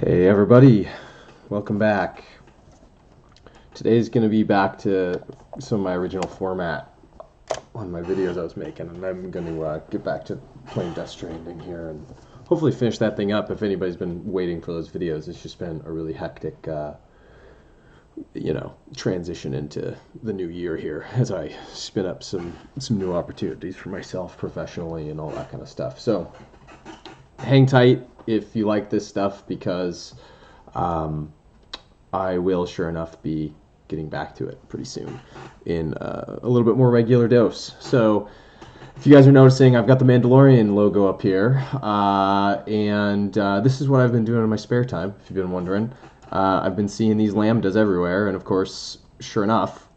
Hey everybody, welcome back. Today's going to be back to some of my original format on my videos I was making, and I'm going to get back to playing Death Stranding here and hopefully finish that thing up. If anybody's been waiting for those videos, it's just been a really hectic, transition into the new year here as I spin up some new opportunities for myself professionally and all that kind of stuff. So hang tight if you like this stuff, because I will sure enough be getting back to it pretty soon in a little bit more regular dose. So if you guys are noticing, I've got the Mandalorian logo up here, and this is what I've been doing in my spare time, if you've been wondering. I've been seeing these lambdas everywhere, and of course, sure enough,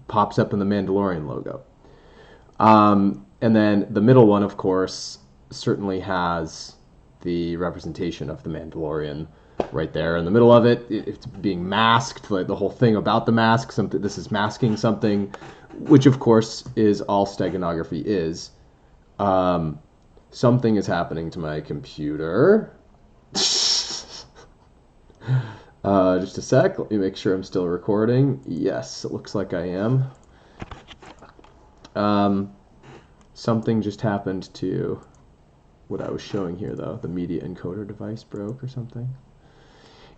pops up in the Mandalorian logo. And then the middle one, of course, certainly has the representation of the Mandalorian right there in the middle of it. It's being masked, like the whole thing about the mask. This is masking something, which of course is all steganography is. Something is happening to my computer. Just a sec. Let me make sure I'm still recording. Yes, it looks like I am. Something just happened to what I was showing here, though. The media encoder device broke or something.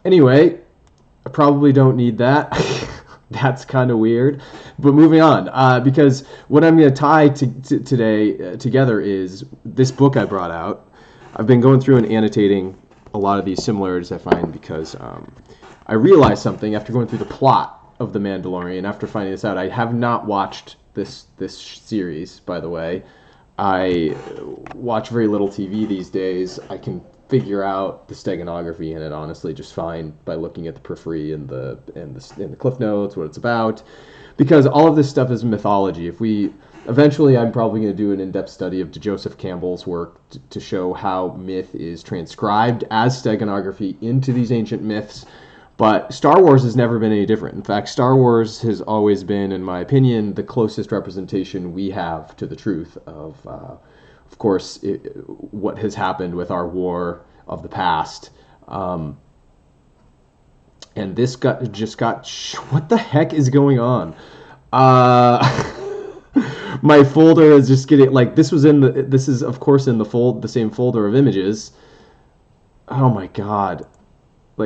Anyway, I probably don't need that. That's kind of weird. But moving on, because what I'm going to tie today together is this book I brought out. I've been going through and annotating a lot of these similarities I find, because I realized something after going through the plot of The Mandalorian. After finding this out, I have not watched this series, by the way. I watch very little TV these days. I can figure out the steganography in it honestly just fine by looking at the periphery and the cliff notes, what it's about, because all of this stuff is mythology. Eventually, I'm probably going to do an in-depth study of Joseph Campbell's work to show how myth is transcribed as steganography into these ancient myths. But Star Wars has never been any different. In fact, Star Wars has always been, in my opinion, the closest representation we have to the truth of course, what has happened with our war of the past. And this just got... What the heck is going on? My folder is just getting... this is, of course, in the same folder of images. Oh, my God.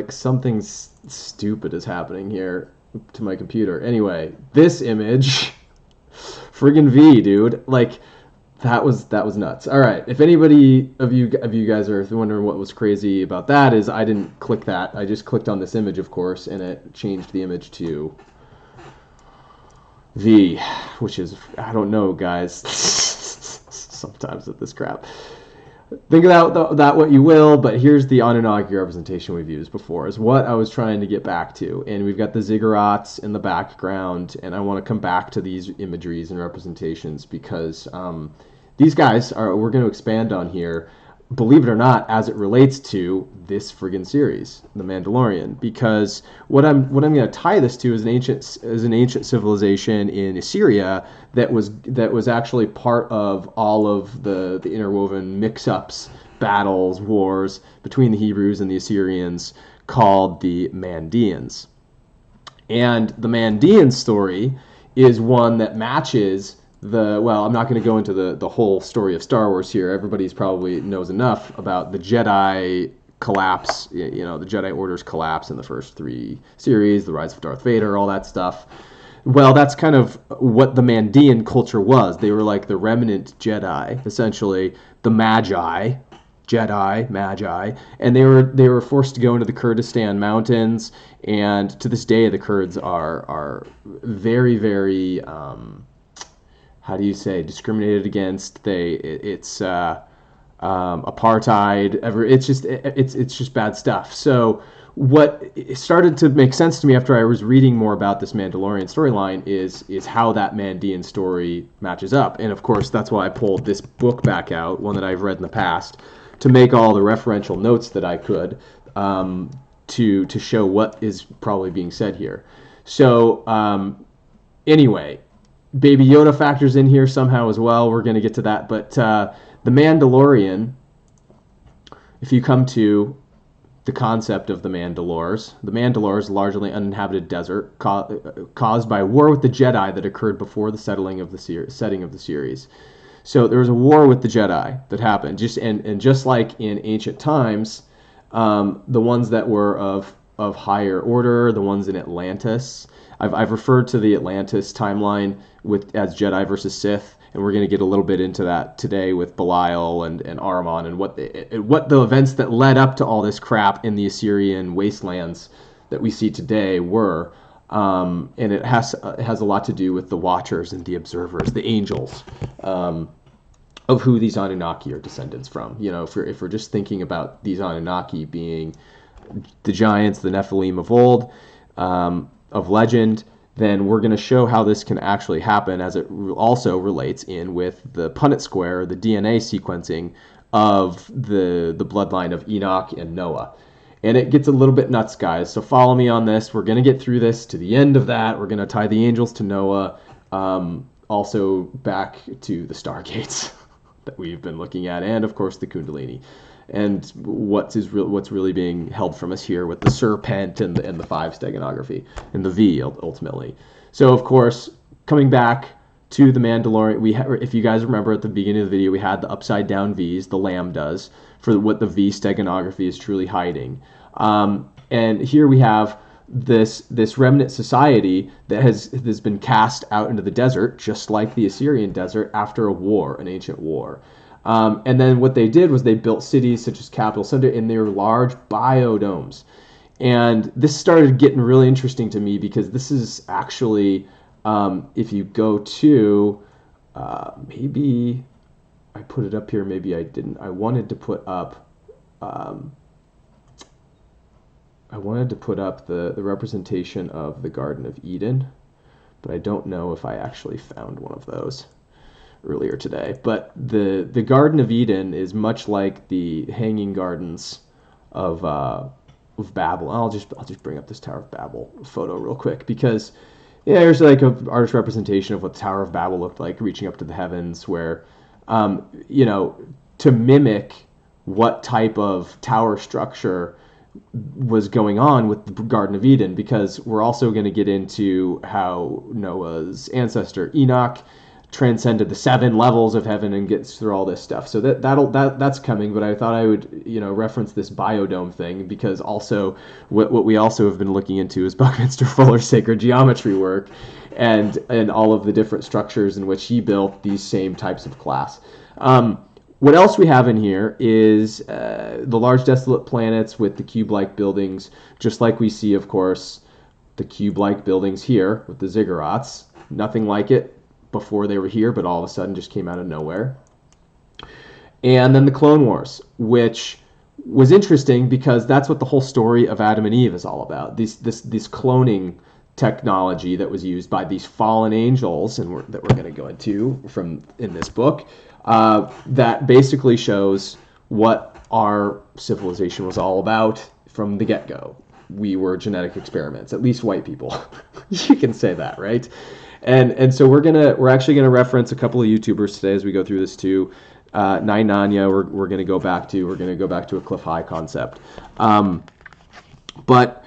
Something stupid is happening here to my computer. Anyway, this image, friggin' V, dude. That was nuts. All right, if anybody of you guys are wondering what was crazy about that, is I didn't click that. I just clicked on this image, of course, and it changed the image to V, which is, I don't know, guys. Sometimes with this crap. Think about that what you will, but here's the Anunnaki representation we've used before, is what I was trying to get back to. And we've got the ziggurats in the background, and I want to come back to these imageries and representations, because these guys we're going to expand on here, believe it or not, as it relates to this friggin' series, The Mandalorian. Because what I'm going to tie this to is an ancient civilization in Assyria that was actually part of all of the interwoven mix-ups, battles, wars between the Hebrews and the Assyrians, called the Mandeans. And the Mandean story is one that matches I'm not going to go into the whole story of Star Wars here. Everybody's probably knows enough about the Jedi collapse, the Jedi Order's collapse in the first 3 series, the rise of Darth Vader, all that stuff. Well, that's kind of what the Mandean culture was. They were like the remnant Jedi, essentially the Magi, and they were forced to go into the Kurdistan mountains. And to this day, the Kurds are very, very how do you say, discriminated against. It's apartheid. It's just bad stuff. So what started to make sense to me after I was reading more about this Mandalorian storyline is how that Mandean story matches up. And of course, that's why I pulled this book back out, one that I've read in the past, to make all the referential notes that I could to show what is probably being said here. So anyway, Baby Yoda factors in here somehow as well. We're going to get to that. But The Mandalorian, if you come to the concept of the Mandalores. The Mandalores, largely uninhabited desert, caused by a war with the Jedi that occurred before the setting of the series. So there was a war with the Jedi that happened, and just like in ancient times, the ones that were of higher order, the ones in Atlantis. I've referred to the Atlantis timeline as Jedi versus Sith, and we're going to get a little bit into that today with Belial and Ahriman and what the events that led up to all this crap in the Assyrian wastelands that we see today were. And it has a lot to do with the Watchers and the Observers, the angels, of who these Anunnaki are descendants from. You know, if we're just thinking about these Anunnaki being the giants, the Nephilim of old, of legend, then we're going to show how this can actually happen, as it also relates in with the Punnett square, the DNA sequencing of the bloodline of Enoch and Noah. And it gets a little bit nuts, guys. So follow me on this. We're going to get through this to the end of that. We're going to tie the angels to Noah, also back to the Stargates that we've been looking at, and of course the Kundalini, and what's really being held from us here with the serpent and the 5 steganography and the V ultimately. So of course, coming back to the Mandalorian, if you guys remember at the beginning of the video, we had the upside down V's, the lambdas, for what the V steganography is truly hiding. And here we have this remnant society that has been cast out into the desert, just like the Assyrian desert after an ancient war. And then what they did was they built cities such as Capital Center in their large biodomes. And this started getting really interesting to me, because this is actually, if you go to, maybe I put it up here, maybe I didn't. I wanted to put up the representation of the Garden of Eden, but I don't know if I actually found one of those earlier today. But the Garden of Eden is much like the Hanging Gardens of Babel. I'll just bring up this Tower of Babel photo real quick, because there's like an artist representation of what the Tower of Babel looked like, reaching up to the heavens, where to mimic what type of tower structure was going on with the Garden of Eden, because we're also going to get into how Noah's ancestor Enoch transcended the 7 levels of heaven and gets through all this stuff. So that's coming, but I thought I would reference this biodome thing, because also what we also have been looking into is Buckminster Fuller's sacred geometry work, and all of the different structures in which he built these same types of class. What else we have in here is the large desolate planets with the cube-like buildings, just like we see, of course, the cube-like buildings here with the ziggurats. Nothing like it before they were here, but all of a sudden just came out of nowhere. And then the Clone Wars, which was interesting because that's what the whole story of Adam and Eve is all about. This cloning technology that was used by these fallen angels, and that we're going to go into in this book, that basically shows what our civilization was all about from the get-go. We were genetic experiments, at least white people. You can say that, right? And so we're actually gonna reference a couple of YouTubers today as we go through this too. Nine Nanya, we're gonna go back to a Cliff High concept. But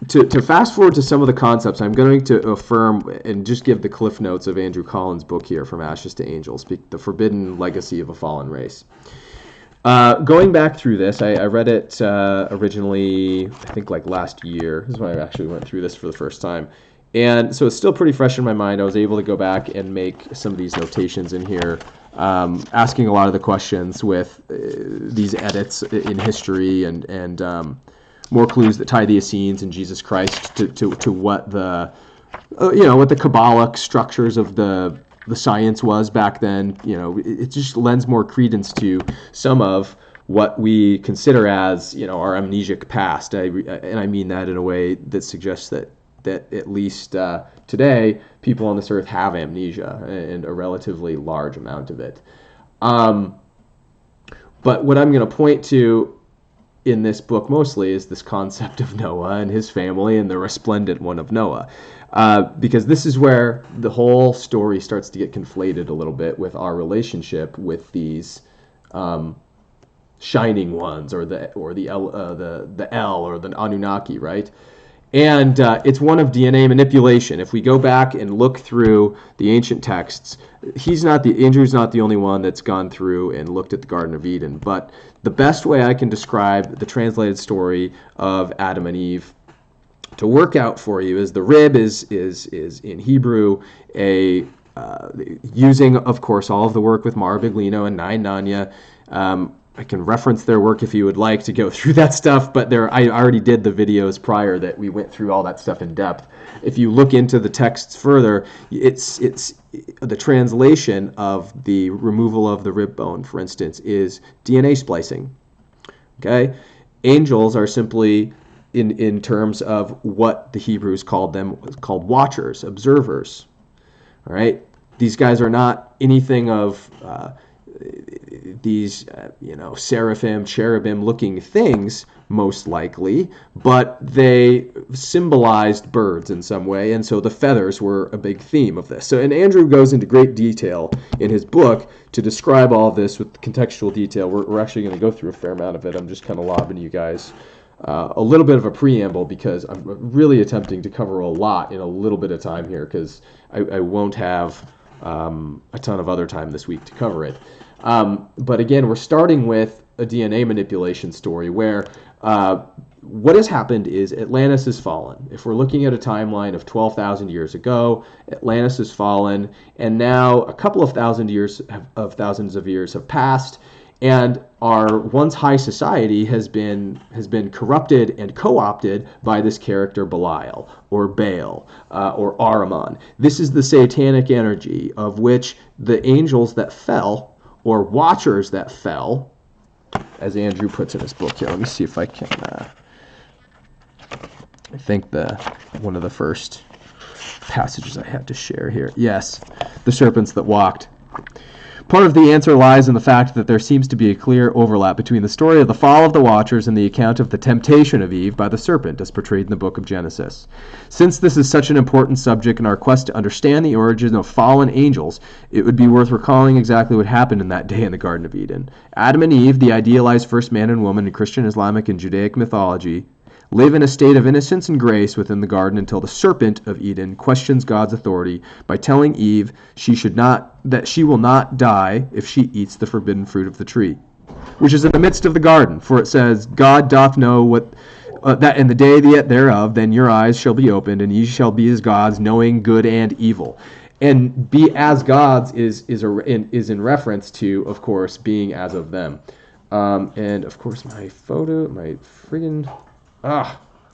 to fast forward to some of the concepts, I'm going to affirm and just give the cliff notes of Andrew Collins' book here, From Ashes to Angels, The Forbidden Legacy of a Fallen Race. Going back through this, I read it originally, I think like last year. This is when I actually went through this for the first time. And so it's still pretty fresh in my mind. I was able to go back and make some of these notations in here, asking a lot of the questions with these edits in history and more clues that tie the Essenes and Jesus Christ to what the what the Kabbalic structures of the science was back then. It just lends more credence to some of what we consider as our amnesic past. And I mean that in a way that suggests that at least today people on this earth have amnesia, and a relatively large amount of it. But what I'm going to point to in this book mostly is this concept of Noah and his family and the resplendent one of Noah, because this is where the whole story starts to get conflated a little bit with our relationship with these Shining Ones, or the L, or the Anunnaki, right? And it's one of DNA manipulation. If we go back and look through the ancient texts, Andrew's not the only one that's gone through and looked at the Garden of Eden. But the best way I can describe the translated story of Adam and Eve to work out for you is the rib is in Hebrew using, of course, all of the work with Mara Biglino and Nine Nanya. I can reference their work if you would like to go through that stuff, but I already did the videos prior that we went through all that stuff in depth. If you look into the texts further, it's the translation of the removal of the rib bone, for instance, is DNA splicing. Okay? Angels are simply, in terms of what the Hebrews called watchers, observers. All right? These guys are not anything of these seraphim, cherubim looking things, most likely, but they symbolized birds in some way, and so the feathers were a big theme of this. And Andrew goes into great detail in his book to describe all of this with contextual detail. We're actually going to go through a fair amount of it. I'm just kind of lobbing you guys a little bit of a preamble, because I'm really attempting to cover a lot in a little bit of time here, because I won't have a ton of other time this week to cover it. But again, we're starting with a DNA manipulation story where what has happened is Atlantis has fallen. If we're looking at a timeline of 12,000 years ago, Atlantis has fallen, and now a couple of thousands of years have passed, and our once high society has been corrupted and co-opted by this character Belial, or Baal, or Ahriman. This is the satanic energy of which the angels that fell, or watchers that fell, as Andrew puts in his book here. Let me see if I can. I think one of the first passages I had to share here. Yes, the serpents that walked. Part of the answer lies in the fact that there seems to be a clear overlap between the story of the fall of the Watchers and the account of the temptation of Eve by the serpent, as portrayed in the book of Genesis. Since this is such an important subject in our quest to understand the origin of fallen angels, it would be worth recalling exactly what happened in that day in the Garden of Eden. Adam and Eve, the idealized first man and woman in Christian, Islamic, and Judaic mythology, live in a state of innocence and grace within the garden until the serpent of Eden questions God's authority by telling Eve that she will not die if she eats the forbidden fruit of the tree, which is in the midst of the garden. For it says, God doth know what that in the day thereof, then your eyes shall be opened, and ye shall be as gods, knowing good and evil. And be as gods is in reference to, of course, being as of them. And of course,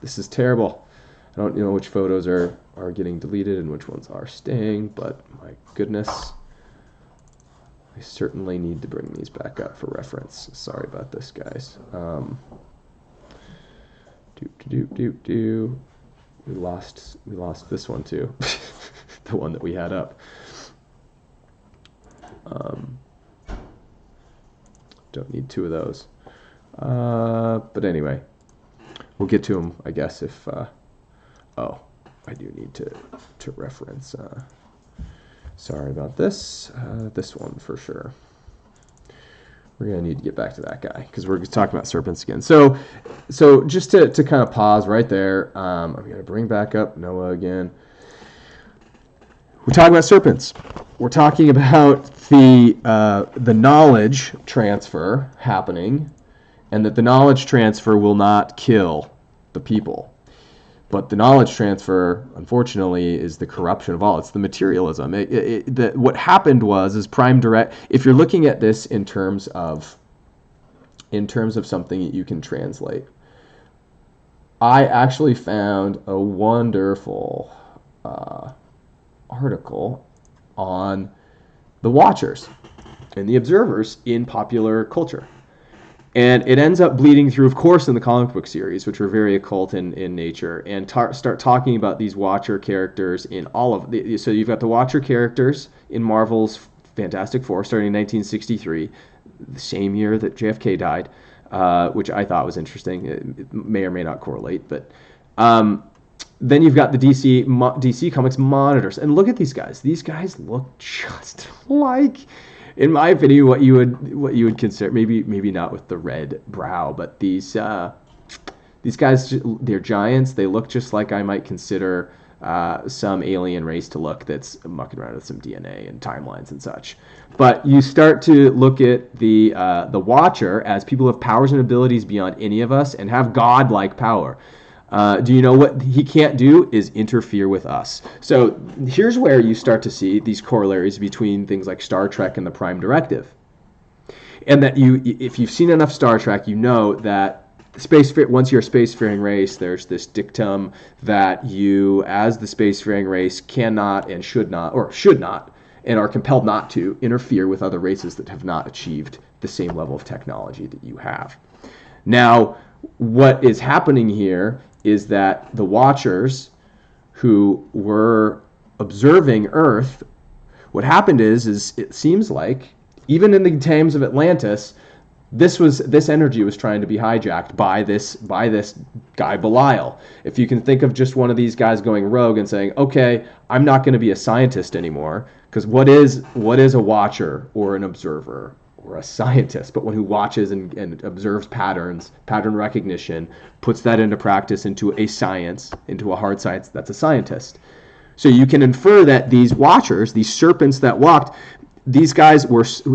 this is terrible. I don't know which photos are getting deleted and which ones are staying, but my goodness, I certainly need to bring these back up for reference. Sorry about this, guys. We lost this one too, the one that we had up. Don't need two of those. But anyway. We'll get to them, I guess, if... I do need to reference... sorry about this. This one, for sure. We're going to need to get back to that guy, because we're talking about serpents again. So just to kind of pause right there, I'm going to bring back up Noah again. We're talking about serpents. We're talking about the knowledge transfer happening, and that the knowledge transfer will not kill the people. But the knowledge transfer, unfortunately, is the corruption of all. It's the materialism. What happened is prime direct. If you're looking at this in terms of something that you can translate, I actually found a wonderful article on the Watchers and the observers in popular culture. And it ends up bleeding through, of course, in the comic book series, which are very occult in nature, and start talking about these Watcher characters in all of the... So you've got the Watcher characters in Marvel's Fantastic Four, starting in 1963, the same year that JFK died, which I thought was interesting. It may or may not correlate, but... then you've got the DC Comics monitors. And look at these guys. These guys look just like in my opinion, what you would consider, maybe not with the red brow, but these guys, they're giants. They look just like I might consider some alien race to look that's mucking around with some DNA and timelines and such. But you start to look at the Watcher as people with powers and abilities beyond any of us and have godlike power. Do you know what he can't do is interfere with us? So here's where you start to see these corollaries between things like Star Trek and the Prime Directive. And that if you've seen enough Star Trek, you know that once you're a spacefaring race, there's this dictum that you, as the spacefaring race, cannot and should not, and are compelled not to interfere with other races that have not achieved the same level of technology that you have. Now, what is happening here is that the Watchers who were observing Earth, what happened is it seems like, even in the times of Atlantis, this energy was trying to be hijacked by this guy Belial. If you can think of just one of these guys going rogue and saying, "Okay, I'm not going to be a scientist anymore," because what is a watcher or an observer or a scientist, but one who watches and observes patterns, pattern recognition, puts that into practice, into a science, into a hard science, that's a scientist. So you can infer that these Watchers, these serpents that walked, these guys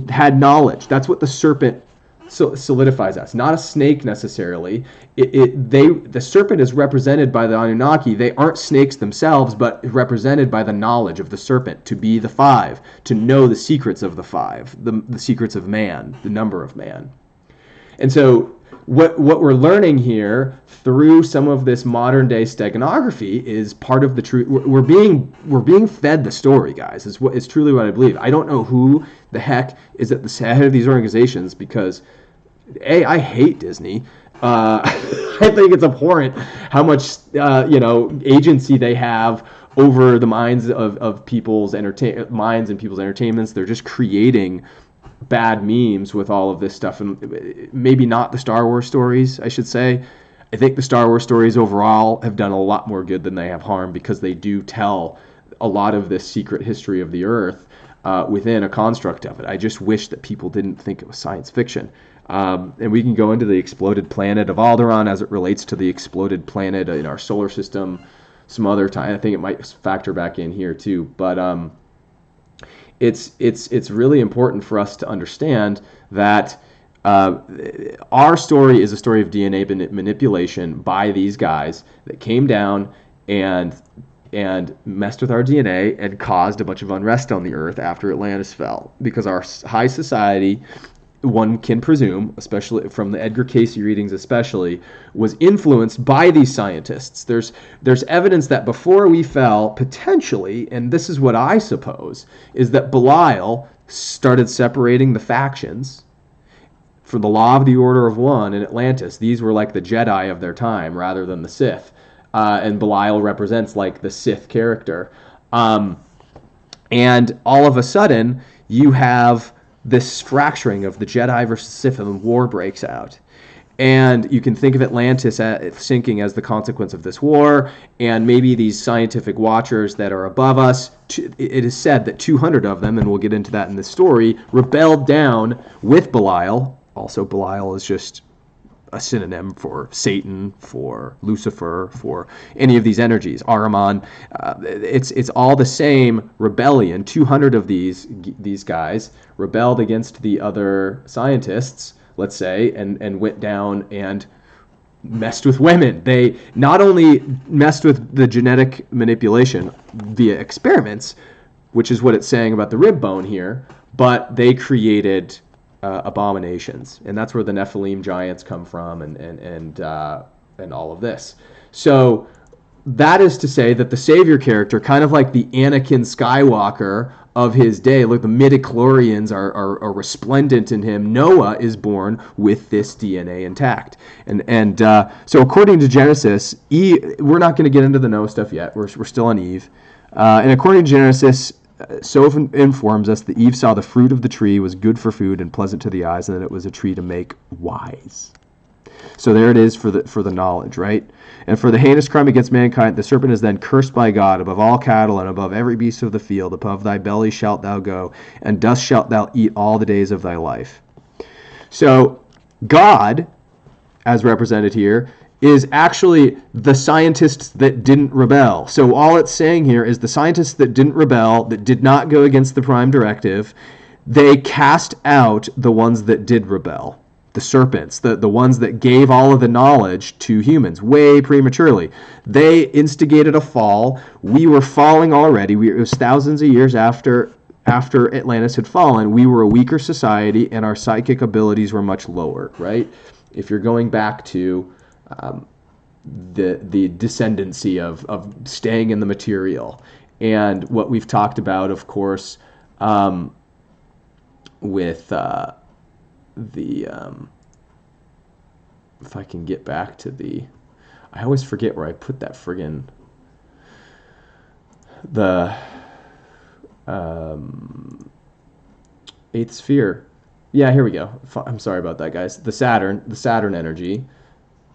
had knowledge. That's what the serpent solidifies us, not a snake necessarily. The serpent is represented by the Anunnaki. They aren't snakes themselves, but represented by the knowledge of the serpent, to be the five, to know the secrets of the five, the secrets of man, the number of man. And so what we're learning here through some of this modern day steganography is part of the truth. We're being fed the story, guys. It's truly what I believe. I don't know who the heck is at the head of these organizations, because I hate Disney. I think it's abhorrent how much agency they have over the minds of people's minds and people's entertainments. They're just creating bad memes with all of this stuff, and maybe not the Star Wars stories, I should say. I think the Star Wars stories overall have done a lot more good than they have harm, because they do tell a lot of this secret history of the Earth within a construct of it. I just wish that people didn't think it was science fiction. And we can go into the exploded planet of Alderaan as it relates to the exploded planet in our solar system some other time. I think it might factor back in here too. But it's really important for us to understand that our story is a story of DNA manipulation by these guys that came down and messed with our DNA and caused a bunch of unrest on the Earth after Atlantis fell, because our high society, one can presume, especially from the Edgar Cayce readings especially, was influenced by these scientists. There's evidence that before we fell, potentially, and this is what I suppose, is that Belial started separating the factions. For the Law of the Order of One in Atlantis, these were like the Jedi of their time rather than the Sith. And Belial represents like the Sith character. And all of a sudden, you have this fracturing of the Jedi versus Sith, and war breaks out. And you can think of Atlantis sinking as the consequence of this war, and maybe these scientific watchers that are above us, it is said that 200 of them, and we'll get into that in this story, rebelled down with Belial. Also, Belial is just a synonym for Satan, for Lucifer, for any of these energies. Ahriman, it's all the same rebellion. 200 of these guys rebelled against the other scientists, let's say, and went down and messed with women. They not only messed with the genetic manipulation via experiments, which is what it's saying about the rib bone here, but they created abominations, and that's where the Nephilim giants come from, and all of this. So that is to say that the Savior character, kind of like the Anakin Skywalker of his day, like the midichlorians are resplendent in him. Noah is born with this DNA intact, and so according to Genesis, we're not going to get into the Noah stuff yet. We're still on Eve, and according to Genesis, so informs us that Eve saw the fruit of the tree was good for food and pleasant to the eyes, and that it was a tree to make wise. So there it is for the knowledge, right? And for the heinous crime against mankind, the serpent is then cursed by God above all cattle and above every beast of the field. Above thy belly shalt thou go, and dust shalt thou eat all the days of thy life. So God, as represented here, is actually the scientists that didn't rebel. So all it's saying here is the scientists that didn't rebel, that did not go against the prime directive, they cast out the ones that did rebel. The serpents, the ones that gave all of the knowledge to humans way prematurely. They instigated a fall. We were falling already. It was thousands of years after Atlantis had fallen. We were a weaker society, and our psychic abilities were much lower, right? If you're going back to the descendancy of staying in the material. And what we've talked about, of course, with if I can get back to I always forget where I put that friggin' the eighth sphere. Yeah, here we go. I'm sorry about that, guys. The Saturn energy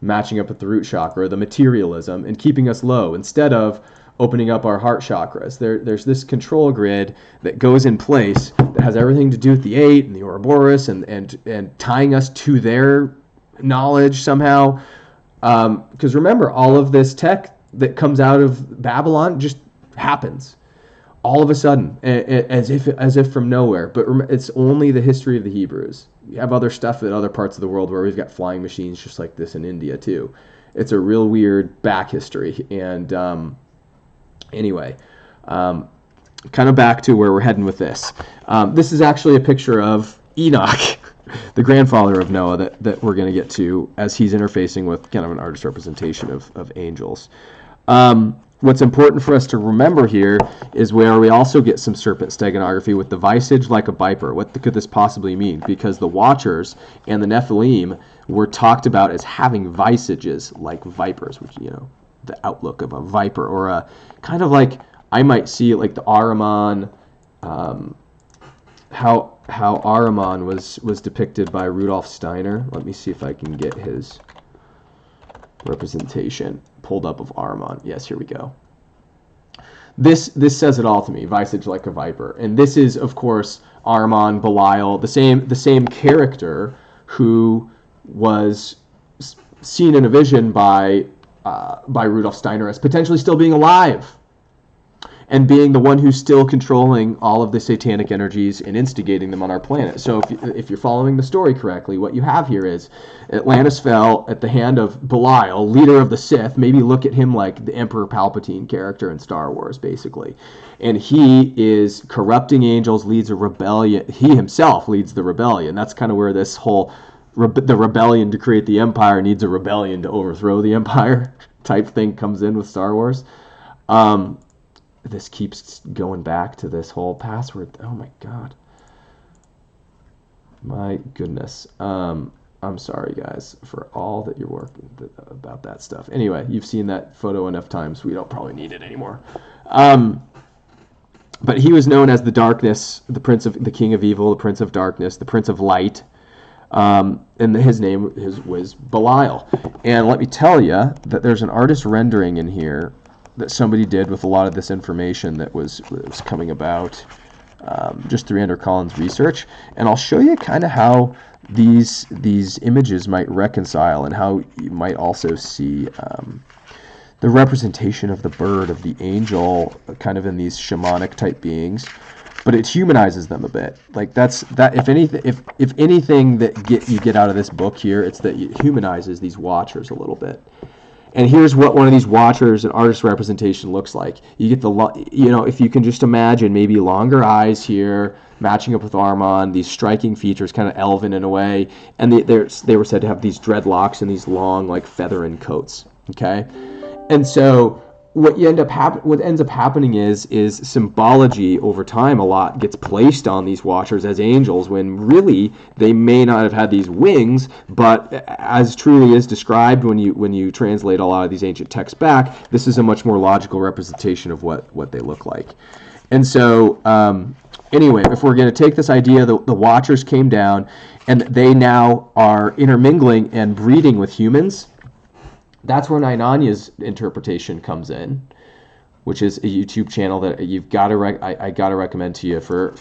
matching up with the root chakra, the materialism, and keeping us low instead of opening up our heart chakras. There's this control grid that goes in place that has everything to do with the 8 and the Ouroboros and tying us to their knowledge somehow. Because remember, all of this tech that comes out of Babylon just happens all of a sudden, as if from nowhere. But it's only the history of the Hebrews. You have other stuff in other parts of the world where we've got flying machines just like this in India too. It's a real weird back history. And anyway, kind of back to where we're heading with this. This is actually a picture of Enoch, the grandfather of Noah, that we're going to get to as he's interfacing with kind of an artist representation of angels. What's important for us to remember here is where we also get some serpent steganography with the visage like a viper. What could this possibly mean? Because the Watchers and the Nephilim were talked about as having visages like vipers, which, the outlook of a viper, or a kind of like, I might see it like the Ahriman, how Ahriman was depicted by Rudolf Steiner. Let me see if I can get his representation pulled up of Ahriman. Yes, here we go. This says it all to me. Visage like a viper, and this is, of course, Ahriman, Belial, the same character who was seen in a vision by Rudolf Steiner as potentially still being alive and being the one who's still controlling all of the satanic energies and instigating them on our planet. So if you're following the story correctly, what you have here is Atlantis fell at the hand of Belial, leader of the Sith. Maybe look at him like the Emperor Palpatine character in Star Wars, basically. And he is corrupting angels, leads a rebellion. He himself leads the rebellion. That's kind of where this whole the rebellion to create the empire needs a rebellion to overthrow the empire type thing comes in with Star Wars. This keeps going back to this whole password. Oh my god. My goodness. I'm sorry, guys, for all that you're working about that stuff. Anyway, you've seen that photo enough times. We don't probably need it anymore. But he was known as the Darkness, the King of Evil, the Prince of Darkness, the Prince of Light. And his name was Belial. And let me tell you that there's an artist rendering in here that somebody did with a lot of this information that was coming about just through Andrew Collins' research. And I'll show you kind of how these images might reconcile, and how you might also see the representation of the bird, of the angel, kind of in these shamanic type beings. But it humanizes them a bit. Like that. If anything that you get out of this book here, it's that it humanizes these Watchers a little bit. And here's what one of these Watchers, an artist representation, looks like. You get if you can just imagine maybe longer eyes here, matching up with Ahriman, these striking features, kind of elven in a way, and they were said to have these dreadlocks and these long, like, feathering coats. Okay, and so what ends up happening is symbology over time a lot gets placed on these Watchers as angels, when really they may not have had these wings, but as truly is described when you translate a lot of these ancient texts back, this is a much more logical representation of what they look like. And so anyway, if we're going to take this idea, the Watchers came down, and they now are intermingling and breeding with humans. That's where Nainanya's interpretation comes in, which is a YouTube channel that you've got to I got to recommend to you for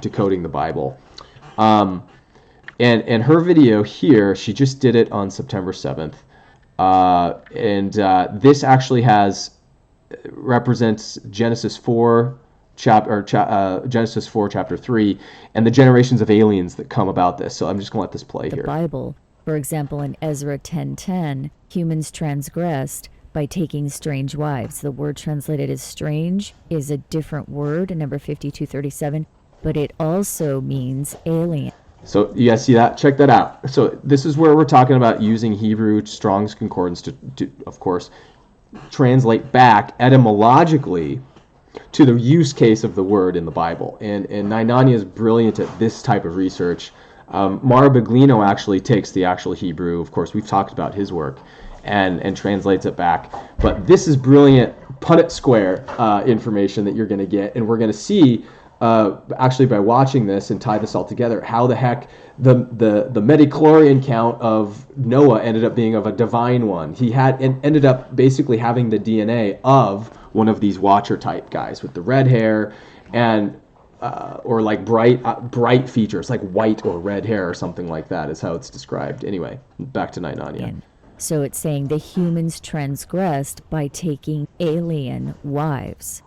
decoding the Bible. And her video here, she just did it on September 7th. This actually represents Genesis 4 Genesis 4 chapter 3 and the generations of aliens that come about this. So I'm just going to let this play here. The Bible, for example, in Ezra 10:10, humans transgressed by taking strange wives. The word translated as strange is a different word in number 5237, but it also means alien. So you guys see that? Check that out. So this is where we're talking about using Hebrew Strong's Concordance to of course, translate back etymologically to the use case of the word in the Bible. And Nainania is brilliant at this type of research. Mara Baglino actually takes the actual Hebrew. Of course, we've talked about his work and translates it back. But this is brilliant Punnett Square information that you're going to get. And we're going to see, actually by watching this and tie this all together, how the heck the midichlorian count of Noah ended up being of a divine one. He ended up basically having the DNA of one of these Watcher type guys with the red hair and or like bright features, like white or red hair or something like that is how it's described. Anyway, back to Nainania. So it's saying the humans transgressed by taking alien wives.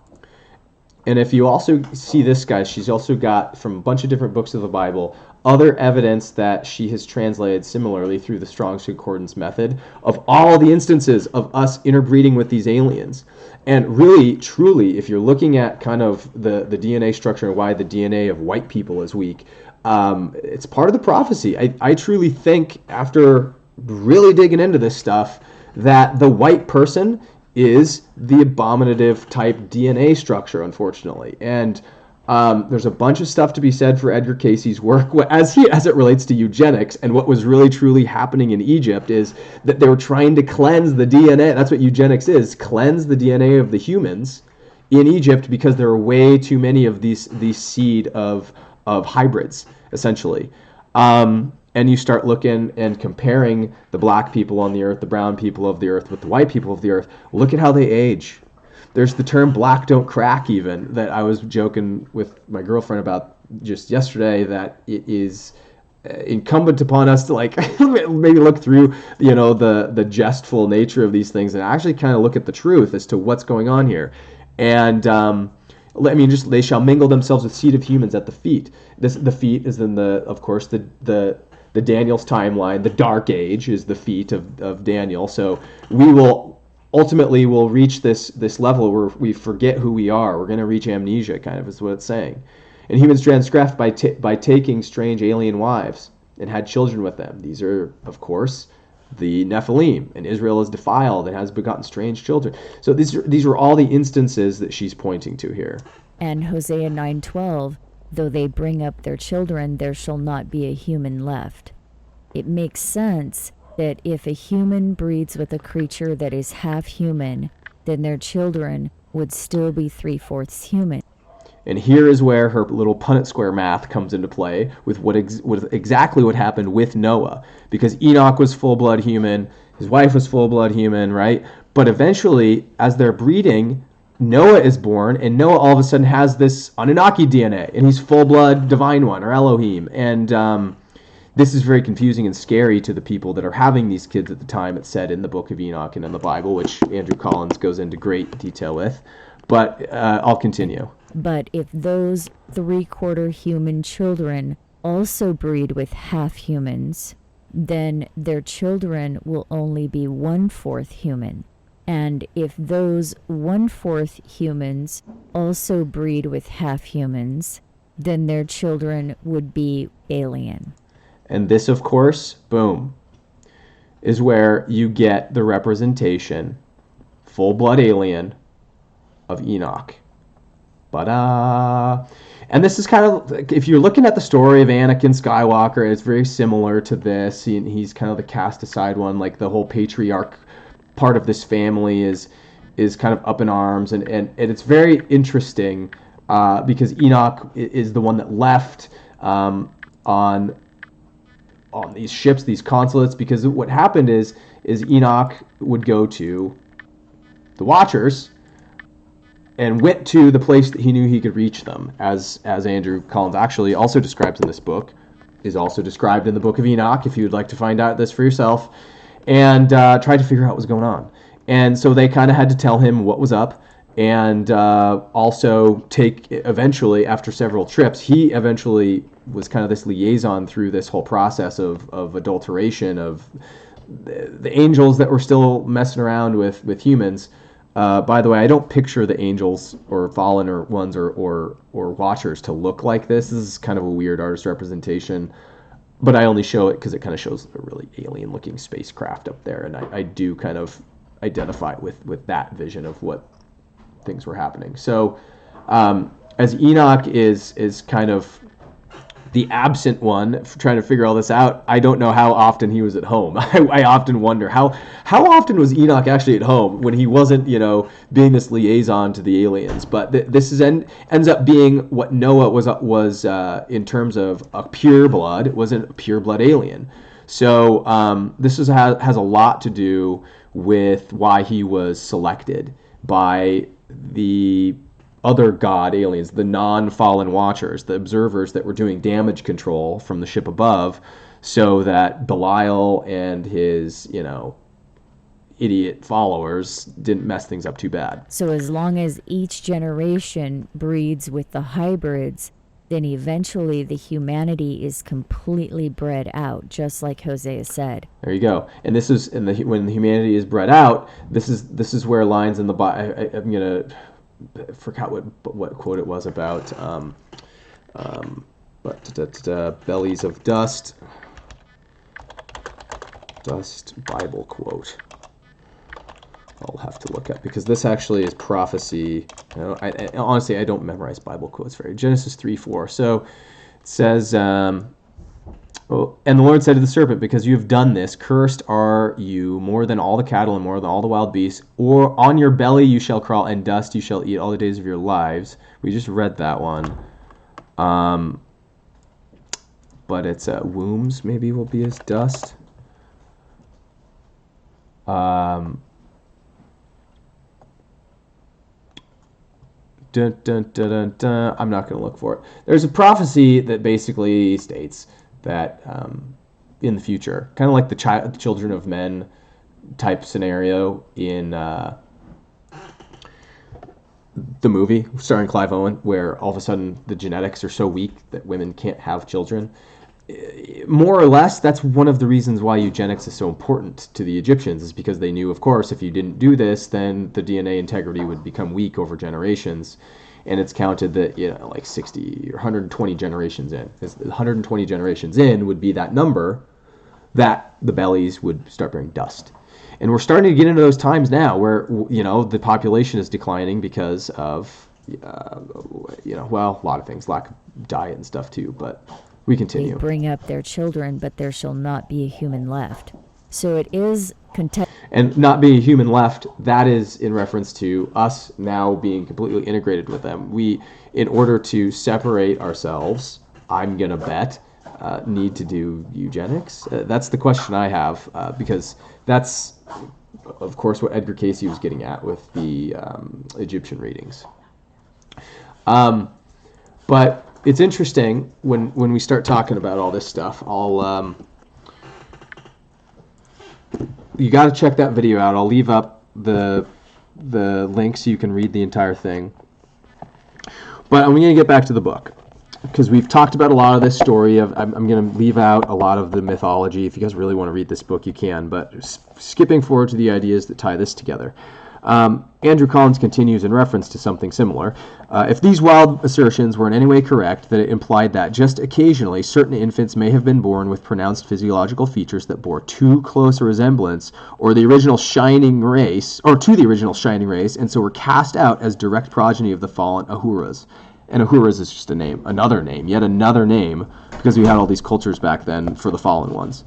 And if you also see this, guys, she's also got, from a bunch of different books of the Bible, other evidence that she has translated similarly through the Strong's Concordance method of all the instances of us interbreeding with these aliens. And really, truly, if you're looking at kind of the DNA structure and why the DNA of white people is weak, it's part of the prophecy. I truly think, after really digging into this stuff, that the white person is the abominative type DNA structure, unfortunately. And there's a bunch of stuff to be said for Edgar Cayce's work as it relates to eugenics. And what was really truly happening in Egypt is that they were trying to cleanse the DNA. That's what eugenics is, cleanse the DNA of the humans in Egypt, because there are way too many of these seed of hybrids, essentially. And you start looking and comparing the black people on the earth, the brown people of the earth, with the white people of the earth. Look at how they age. There's the term black don't crack, even, that I was joking with my girlfriend about just yesterday, that it is incumbent upon us to like maybe look through, the jestful nature of these things and actually kind of look at the truth as to what's going on here. And they shall mingle themselves with seed of humans at the feet. The feet is in of course, the Daniel's timeline. The Dark Age is the feet of Daniel. So we will ultimately reach this level where we forget who we are. We're going to reach amnesia, kind of, is what it's saying. And humans transgressed by taking strange alien wives and had children with them. These are, of course, the Nephilim, and Israel is defiled and has begotten strange children. So these are all the instances that she's pointing to here. And Hosea 9:12, though they bring up their children, there shall not be a human left. It makes sense that if a human breeds with a creature that is half human, then their children would still be 3/4 human. And here is where her little Punnett Square math comes into play with exactly what happened with Noah. Because Enoch was full-blood human, his wife was full-blood human, right? But eventually, as they're breeding, Noah is born, and Noah all of a sudden has this Anunnaki DNA, and he's full-blood divine one, or Elohim. And this is very confusing and scary to the people that are having these kids at the time. It's said in the book of Enoch and in the Bible, which Andrew Collins goes into great detail with. But I'll continue. But if those 3/4 human children also breed with half humans, then their children will only be 1/4 human. And if those 1/4 humans also breed with half humans, then their children would be alien. And this, of course, boom, is where you get the representation, full-blood alien, of Enoch. And this is kind of, if you're looking at the story of Anakin Skywalker, it's very similar to this. He's kind of the cast aside one, like the whole patriarch part of this family is kind of up in arms, and it's very interesting because Enoch is the one that left on on these ships, these consulates, because what happened is Enoch would go to the Watchers and went to the place that he knew he could reach them, as Andrew Collins actually also describes in this book, is also described in the Book of Enoch, if you would like to find out this for yourself, and tried to figure out what was going on. And so they kind of had to tell him what was up, and also eventually, after several trips, he eventually was kind of this liaison through this whole process of adulteration, of the angels that were still messing around with humans. By the way, I don't picture the angels or fallen or ones or watchers to look like this. This is kind of a weird artist representation, but I only show it because it kind of shows a really alien-looking spacecraft up there, and I do kind of identify with that vision of what things were happening. So, as Enoch is kind of the absent one trying to figure all this out, I don't know how often he was at home. I often wonder how often was Enoch actually at home when he wasn't, being this liaison to the aliens. But this ends up being what Noah was in terms of a pure blood. It wasn't a pure blood alien. So this has a lot to do with why he was selected by the other god aliens, the non-fallen watchers, the observers that were doing damage control from the ship above, so that Belial and his, idiot followers didn't mess things up too bad. So as long as each generation breeds with the hybrids, then eventually the humanity is completely bred out, just like Hosea said. There you go. And this is when the humanity is bred out. This is where lines in the Bible. I'm gonna. I forgot what quote it was about, bellies of dust Bible quote. I'll have to look up, because this actually is prophecy. Honestly, I don't memorize Bible quotes very. Genesis 3:4. So it says, and the Lord said to the serpent, because you have done this, cursed are you more than all the cattle and more than all the wild beasts, or on your belly you shall crawl, and dust you shall eat all the days of your lives. We just read that one. But it's wombs maybe will be as dust. Dun, dun, dun, dun, dun. I'm not going to look for it. There's a prophecy that basically states that in the future, kind of like the children of men type scenario in the movie starring Clive Owen, where all of a sudden the genetics are so weak that women can't have children. More or less, that's one of the reasons why eugenics is so important to the Egyptians, is because they knew, of course, if you didn't do this, then the DNA integrity would become weak over generations. And it's counted that, like 60 or 120 generations in. 120 generations in would be that number that the bellies would start bearing dust. And we're starting to get into those times now where, the population is declining because of, a lot of things, lack of diet and stuff too, but we continue. They bring up their children, but there shall not be a human left. So it is and not being a human left, that is in reference to us now being completely integrated with them. We, in order to separate ourselves, I'm going to bet, need to do eugenics. That's the question I have, because that's, of course, what Edgar Cayce was getting at with the Egyptian readings. But it's interesting when we start talking about all this stuff. You got to check that video out. I'll leave up the link so you can read the entire thing. But I'm going to get back to the book, because we've talked about a lot of this story. I'm going to leave out a lot of the mythology. If you guys really want to read this book, you can. But skipping forward to the ideas that tie this together. Andrew Collins continues in reference to something similar. If these wild assertions were in any way correct, that it implied that just occasionally certain infants may have been born with pronounced physiological features that bore too close a resemblance to the original shining race, and so were cast out as direct progeny of the fallen Ahuras. And Ahuras is just yet another name, because we had all these cultures back then for the fallen ones.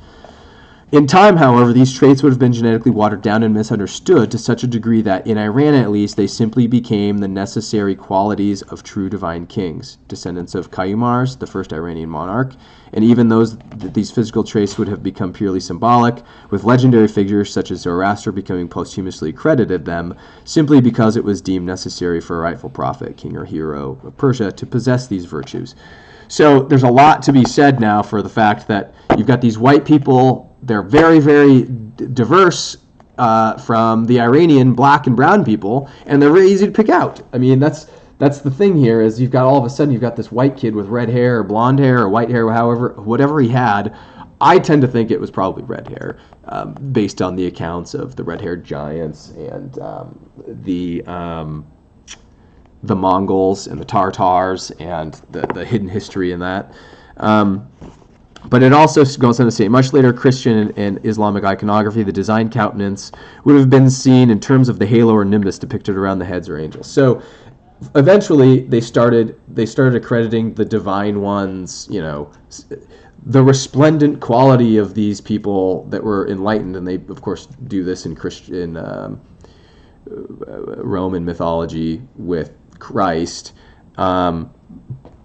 In time, however, these traits would have been genetically watered down and misunderstood to such a degree that, in Iran at least, they simply became the necessary qualities of true divine kings, descendants of Kayumars, the first Iranian monarch, and even these physical traits would have become purely symbolic, with legendary figures such as Zoroaster becoming posthumously credited them, simply because it was deemed necessary for a rightful prophet, king or hero of Persia to possess these virtues. So there's a lot to be said now for the fact that you've got these white people. They're very, very diverse from the Iranian black and brown people, and they're very easy to pick out. I mean, that's the thing here is you've got all of a sudden you've got this white kid with red hair or blonde hair or white hair, whatever he had. I tend to think it was probably red hair, based on the accounts of the red-haired giants and the Mongols and the Tartars and the hidden history in that. But it also goes on to say, much later Christian and Islamic iconography, the design countenance would have been seen in terms of the halo or nimbus depicted around the heads or angels. So eventually they started accrediting the divine ones, the resplendent quality of these people that were enlightened, and they of course do this in Roman mythology with Christ.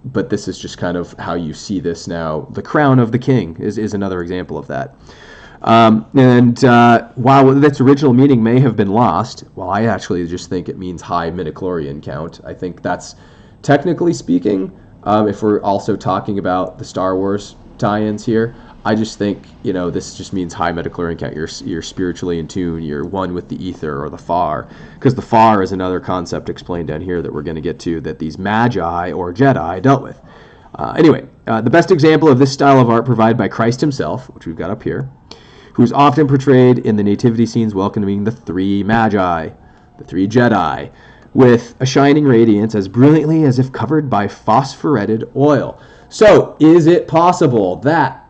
But this is just kind of how you see this now. The crown of the king is another example of that. While its original meaning may have been lost, well, I actually just think it means high midichlorian count. I think that's, technically speaking, if we're also talking about the Star Wars tie-ins here, I just think, this just means high midichlorian count. You're spiritually in tune. You're one with the ether or the far. Because the far is another concept explained down here that we're going to get to that these magi or Jedi dealt with. The best example of this style of art provided by Christ himself, which we've got up here, who's often portrayed in the nativity scenes welcoming the three magi, the three Jedi, with a shining radiance as brilliantly as if covered by phosphoretted oil. So, is it possible that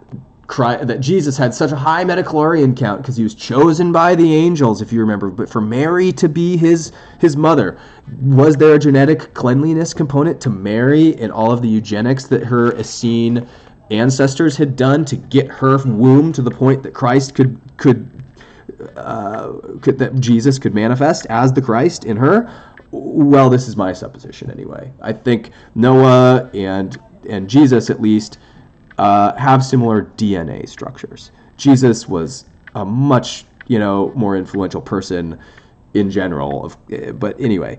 Jesus had such a high midichlorian count because he was chosen by the angels, if you remember, but for Mary to be his mother? Was there a genetic cleanliness component to Mary and all of the eugenics that her Essene ancestors had done to get her womb to the point that Christ that Jesus could manifest as the Christ in her? Well, this is my supposition anyway. I think Noah and Jesus at least have similar DNA structures. Jesus was a much, more influential person in general. But anyway,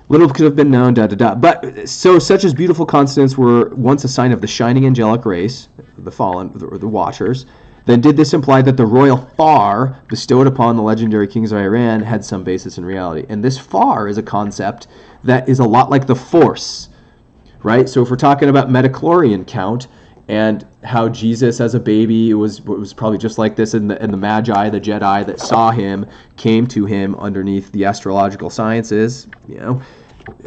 little could have been known, But so such as beautiful constants were once a sign of the shining angelic race, the fallen, or the Watchers, then did this imply that the royal far bestowed upon the legendary kings of Iran had some basis in reality? And this far is a concept that is a lot like the Force, right? So if we're talking about midichlorian count and how Jesus as a baby, it was probably just like this, and the Magi, the Jedi that saw him, came to him underneath the astrological sciences,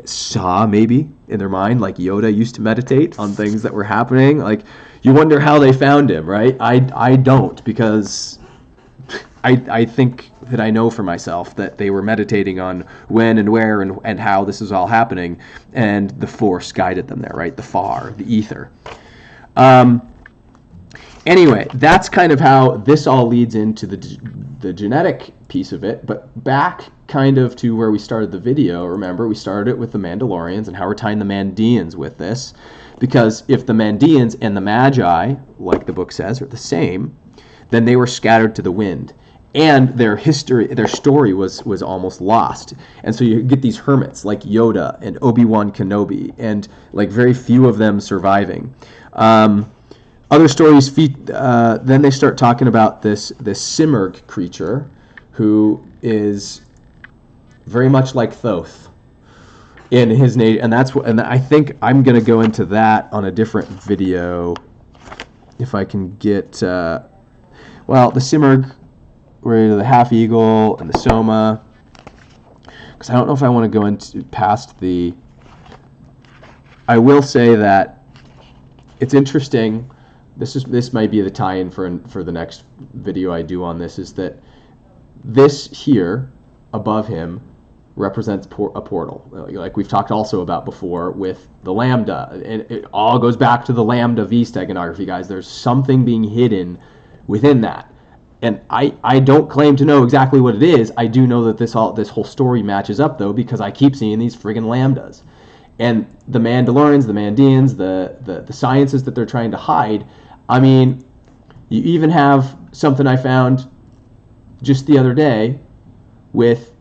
saw maybe in their mind, like Yoda used to meditate on things that were happening. Like, you wonder how they found him, right? I don't, because I think that I know for myself that they were meditating on when and where and how this is all happening, and the Force guided them there, right? The far, the ether. Anyway, that's kind of how this all leads into the genetic piece of it. But back kind of to where we started the video, remember, we started it with the Mandalorians and how we're tying the Mandeans with this. Because if the Mandeans and the Magi, like the book says, are the same, then they were scattered to the wind. And their story was almost lost. And so you get these hermits like Yoda and Obi-Wan Kenobi, and like very few of them surviving. Other stories, then they start talking about this Simurgh creature, who is very much like Thoth in his nature, and I think I'm going to go into that on a different video if I can get. The Simurgh, where the half eagle and the Soma, because I don't know if I want to go into past the. I will say that it's interesting. This might be the tie-in for the next video I do on this, is that this here above him represents a portal, like we've talked also about before with the Lambda, and it all goes back to the Lambda V steganography, guys. There's something being hidden within that. And I don't claim to know exactly what it is. I do know that this whole story matches up, though, because I keep seeing these friggin' lambdas. And the Mandalorians, the Mandians, the sciences that they're trying to hide. I mean, you even have something I found just the other day with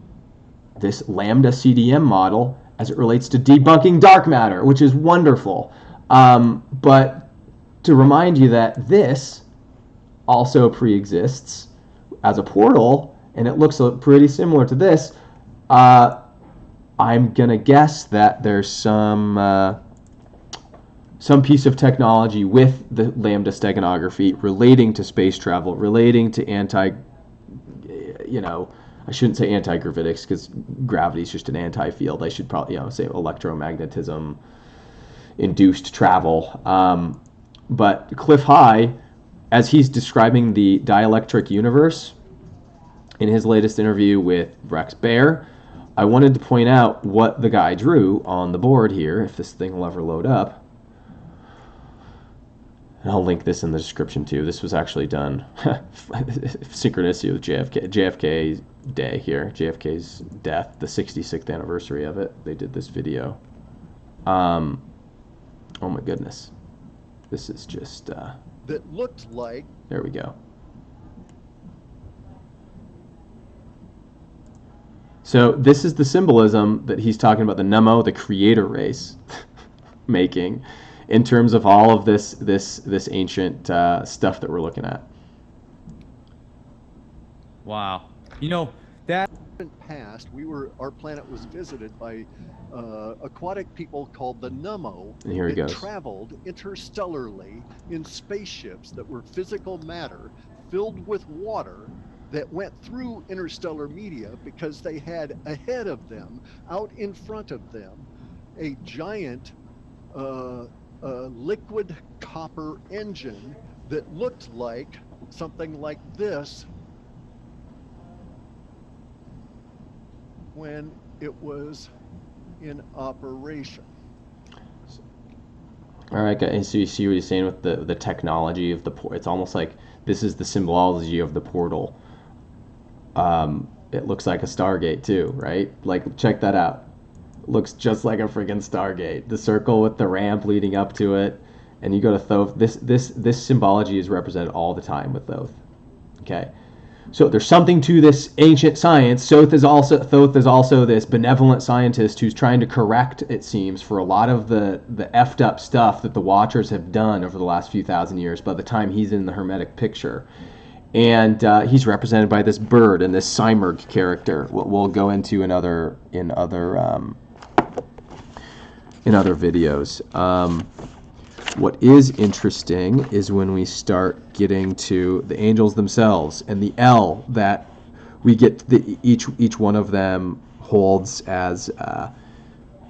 this Lambda CDM model as it relates to debunking dark matter, which is wonderful. But to remind you that this also pre-exists as a portal, and it looks pretty similar to this, I'm gonna guess that there's some piece of technology with the Lambda Steganography relating to space travel, relating to I shouldn't say anti-gravitics because gravity is just an anti-field. I should probably say electromagnetism induced travel. But Cliff High, as he's describing the dielectric universe in his latest interview with Rex Bear, I wanted to point out what the guy drew on the board here, if this thing will ever load up. And I'll link this in the description too. This was actually done synchronicity with JFK's day here, JFK's death, the 66th anniversary of it. They did this video. Oh my goodness. This is just... that looked like... There we go. So this is the symbolism that he's talking about the Nemo, the creator race, making in terms of all of this ancient stuff that we're looking at. Wow. You know, that past, our planet was visited by aquatic people called the Nemo. And here he goes. Traveled interstellarly in spaceships that were physical matter filled with water that went through interstellar media because they had ahead of them, out in front of them, a giant liquid copper engine that looked like something like this when it was in operation. All right, guys. So you see what he's saying with the technology of the port. It's almost like this is the symbology of the portal. It looks like a Stargate too, right? Like, check that out. Looks just like a freaking Stargate. The circle with the ramp leading up to it, and you go to Thoth. This symbology is represented all the time with Thoth. Okay, so there's something to this ancient science. Thoth is also this benevolent scientist who's trying to correct, it seems, for a lot of the effed up stuff that the Watchers have done over the last few thousand years. By the time he's in the Hermetic picture. And he's represented by this bird and this Cymerg character. We'll go into in other videos. What is interesting is when we start getting to the angels themselves and the L that we get. Each one of them holds as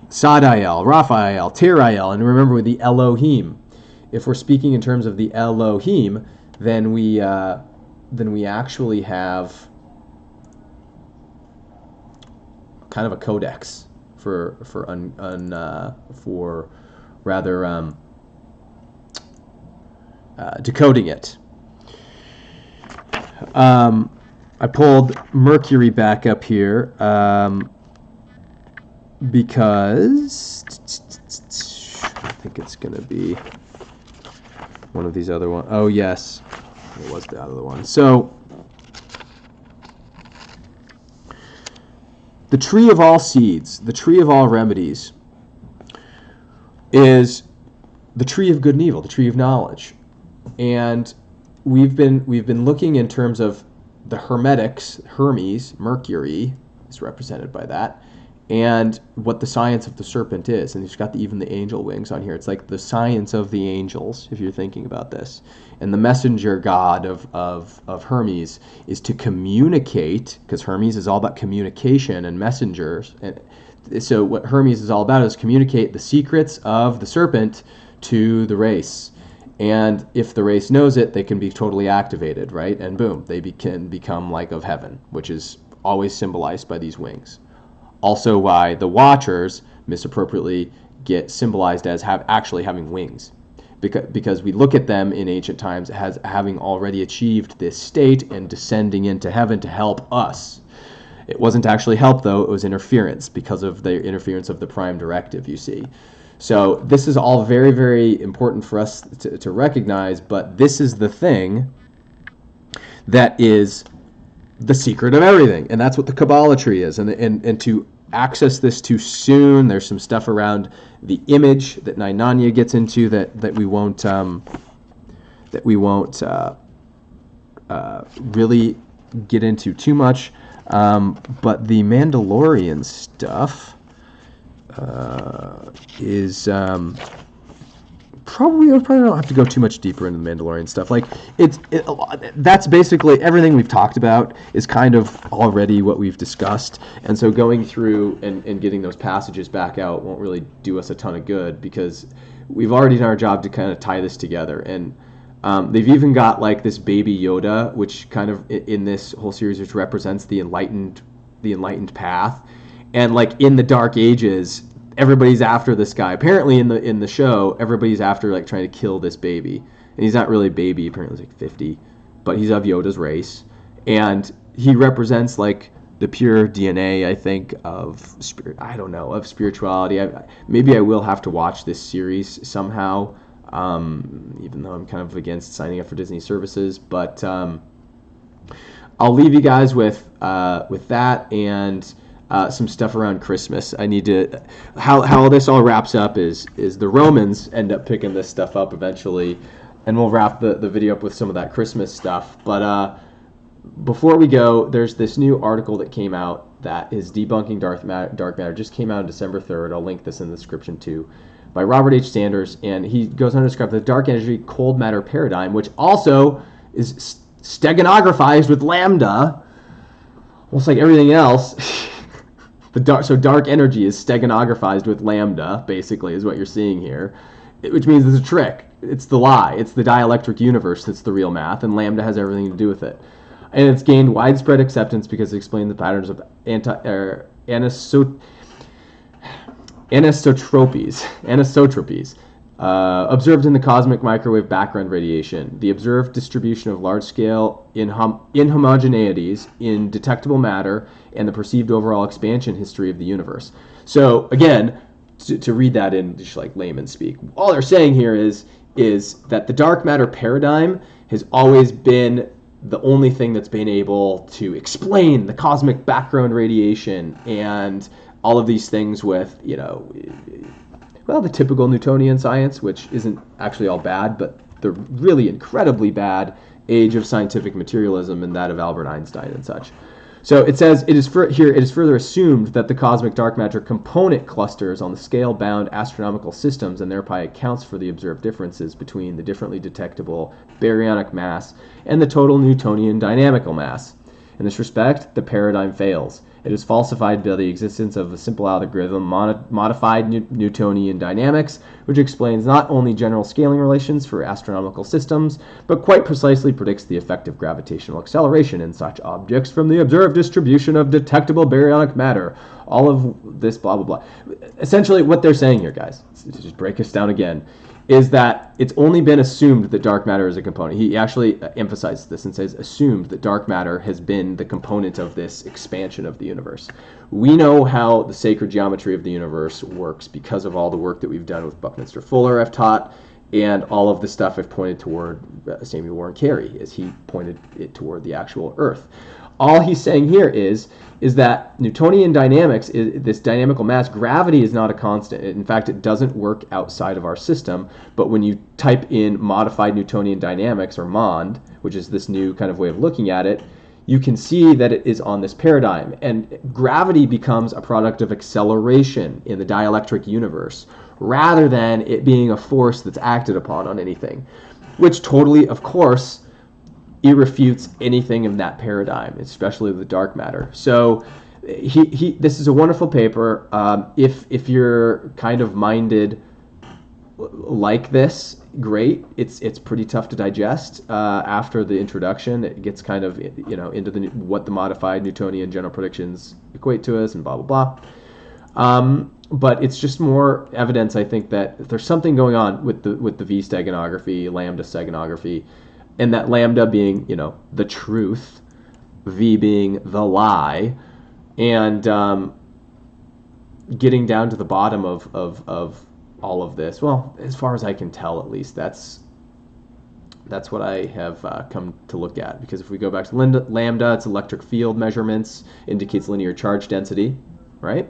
Sadiel, Raphael, Tiriel, and remember with the Elohim. If we're speaking in terms of the Elohim, then we actually have kind of a codex for decoding it. I pulled Mercury back up here because I think it's going to be one of these other ones. Oh, yes. It was the other one. So, the tree of all seeds, the tree of all remedies, is the tree of good and evil, the tree of knowledge. And we've been looking in terms of the Hermetics. Hermes, Mercury, is represented by that, and what the science of the serpent is. And you've got even the angel wings on here. It's like the science of the angels, if you're thinking about this. And the messenger god of Hermes is to communicate, because Hermes is all about communication and messengers. And so what Hermes is all about is communicate the secrets of the serpent to the race. And if the race knows it, they can be totally activated, right? And boom, they can become like of heaven, which is always symbolized by these wings. Also why the Watchers misappropriately get symbolized as actually having wings. because we look at them in ancient times as having already achieved this state and descending into heaven to help us. It wasn't actually help, though. It was interference because of the interference of the prime directive, you see. So this is all very, very important for us to recognize, but this is the thing that is the secret of everything, and that's what the Kabbalah tree is. And to access this too soon, there's some stuff around the image that Nainanya gets into that we won't really get into too much. But the Mandalorian stuff is probably don't have to go too much deeper into the Mandalorian stuff. Like that's basically everything we've talked about is kind of already what we've discussed, and so going through and getting those passages back out won't really do us a ton of good because we've already done our job to kind of tie this together. And they've even got like this baby Yoda, which kind of in this whole series, which represents the enlightened path, and like in the Dark Ages, everybody's after this guy. Apparently in the show, everybody's after like trying to kill this baby, and he's not really a baby. Apparently he's like 50, but he's of Yoda's race, and he represents like the pure DNA, I think, of spirit. I don't know, of spirituality. Maybe I will have to watch this series somehow. Even though I'm kind of against signing up for Disney services, but I'll leave you guys with that and some stuff around Christmas. I need to how this all wraps up is the Romans end up picking this stuff up eventually, and we'll wrap the video up with some of that Christmas stuff. But before we go, there's this new article that came out that is debunking dark matter. Just came out on December 3rd. I'll link this in the description too, by Robert H. Sanders, and he goes on to describe the dark energy cold matter paradigm, which also is Steganographized with lambda. Almost like everything else. So dark energy is Steganographized with lambda, basically, is what you're seeing here, which means it's a trick. It's the lie. It's the dielectric universe that's the real math, and lambda has everything to do with it. And it's gained widespread acceptance because it explains the patterns of anisotropies observed in the cosmic microwave background radiation, the observed distribution of large-scale inhomogeneities in detectable matter, and the perceived overall expansion history of the universe. So again, to read that in just like layman speak, all they're saying here is that the dark matter paradigm has always been the only thing that's been able to explain the cosmic background radiation and all of these things with, the typical Newtonian science, which isn't actually all bad, but the really incredibly bad age of scientific materialism and that of Albert Einstein and such. So it says, it is further assumed that the cosmic dark matter component clusters on the scale-bound astronomical systems and thereby accounts for the observed differences between the differently detectable baryonic mass and the total Newtonian dynamical mass. In this respect, the paradigm fails. It is falsified by the existence of a simple algorithm, modified Newtonian dynamics, which explains not only general scaling relations for astronomical systems, but quite precisely predicts the effect of gravitational acceleration in such objects from the observed distribution of detectable baryonic matter. All of this blah, blah, blah. Essentially, what they're saying here, guys, to just break us down again, is that it's only been assumed that dark matter is a component. He actually emphasizes this and says assumed that dark matter has been the component of this expansion of the universe. We know how the sacred geometry of the universe works because of all the work that we've done with Buckminster Fuller, I've taught, and all of the stuff I've pointed toward Samuel Warren Carey as he pointed it toward the actual Earth. All he's saying here is that Newtonian dynamics, this dynamical mass, gravity is not a constant. In fact, it doesn't work outside of our system. But when you type in modified Newtonian dynamics, or MOND, which is this new kind of way of looking at it, you can see that it is on this paradigm. And gravity becomes a product of acceleration in the dielectric universe, rather than it being a force that's acted upon on anything, which totally, of course, irrefutes anything in that paradigm, especially the dark matter. So this is a wonderful paper. If you're kind of minded like this, great. It's pretty tough to digest after the introduction. It gets kind of into what the modified Newtonian general predictions equate to us and blah blah blah. But it's just more evidence, I think, that there's something going on with the V steganography, lambda steganography, and that lambda being, the truth, V being the lie, and getting down to the bottom of all of this. Well, as far as I can tell, at least, that's what I have come to look at. Because if we go back to lambda, it's electric field measurements, indicates linear charge density, right?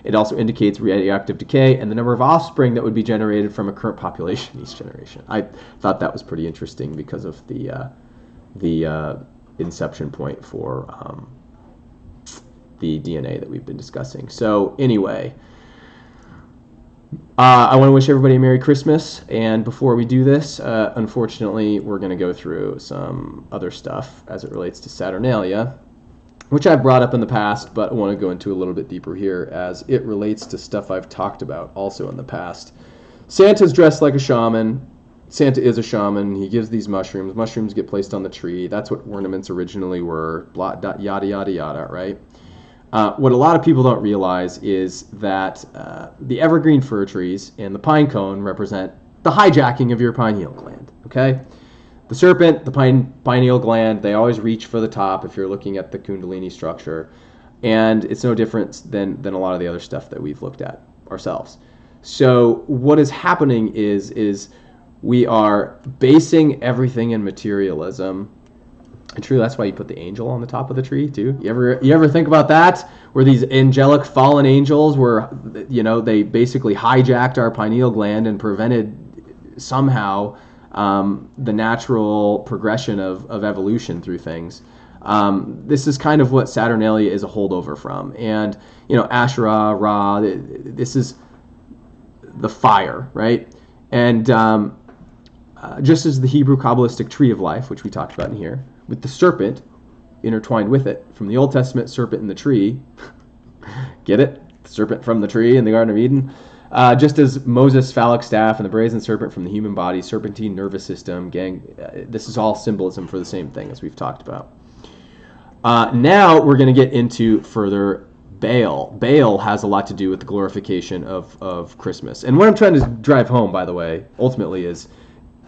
It also indicates radioactive decay and the number of offspring that would be generated from a current population each generation. I thought that was pretty interesting because of the inception point for the DNA that we've been discussing. So anyway, I want to wish everybody a Merry Christmas. And before we do this, unfortunately, we're going to go through some other stuff as it relates to Saturnalia, which I've brought up in the past, but I want to go into a little bit deeper here as it relates to stuff I've talked about also in the past. Santa's dressed like a shaman. Santa is a shaman. He gives these mushrooms. Mushrooms get placed on the tree. That's what ornaments originally were. Blah, yada, yada, yada, right? What a lot of people don't realize is that the evergreen fir trees and the pine cone represent the hijacking of your pineal gland, okay? The serpent, the pineal gland, they always reach for the top if you're looking at the Kundalini structure. And it's no different than a lot of the other stuff that we've looked at ourselves. So what is happening is we are basing everything in materialism. And true, that's why you put the angel on the top of the tree too. You ever think about that? Where these angelic fallen angels were, they basically hijacked our pineal gland and prevented somehow the natural progression of evolution through things. This is kind of what Saturnalia is a holdover from. And, Asherah, Ra, this is the fire, right? And just as the Hebrew Kabbalistic tree of life, which we talked about in here, with the serpent intertwined with it, from the Old Testament serpent in the tree, get it? The serpent from the tree in the Garden of Eden. Just as Moses' phallic staff and the brazen serpent from the human body, serpentine nervous system, this is all symbolism for the same thing as we've talked about. Now we're going to get into further Baal. Baal has a lot to do with the glorification of Christmas. And what I'm trying to drive home, by the way, ultimately is,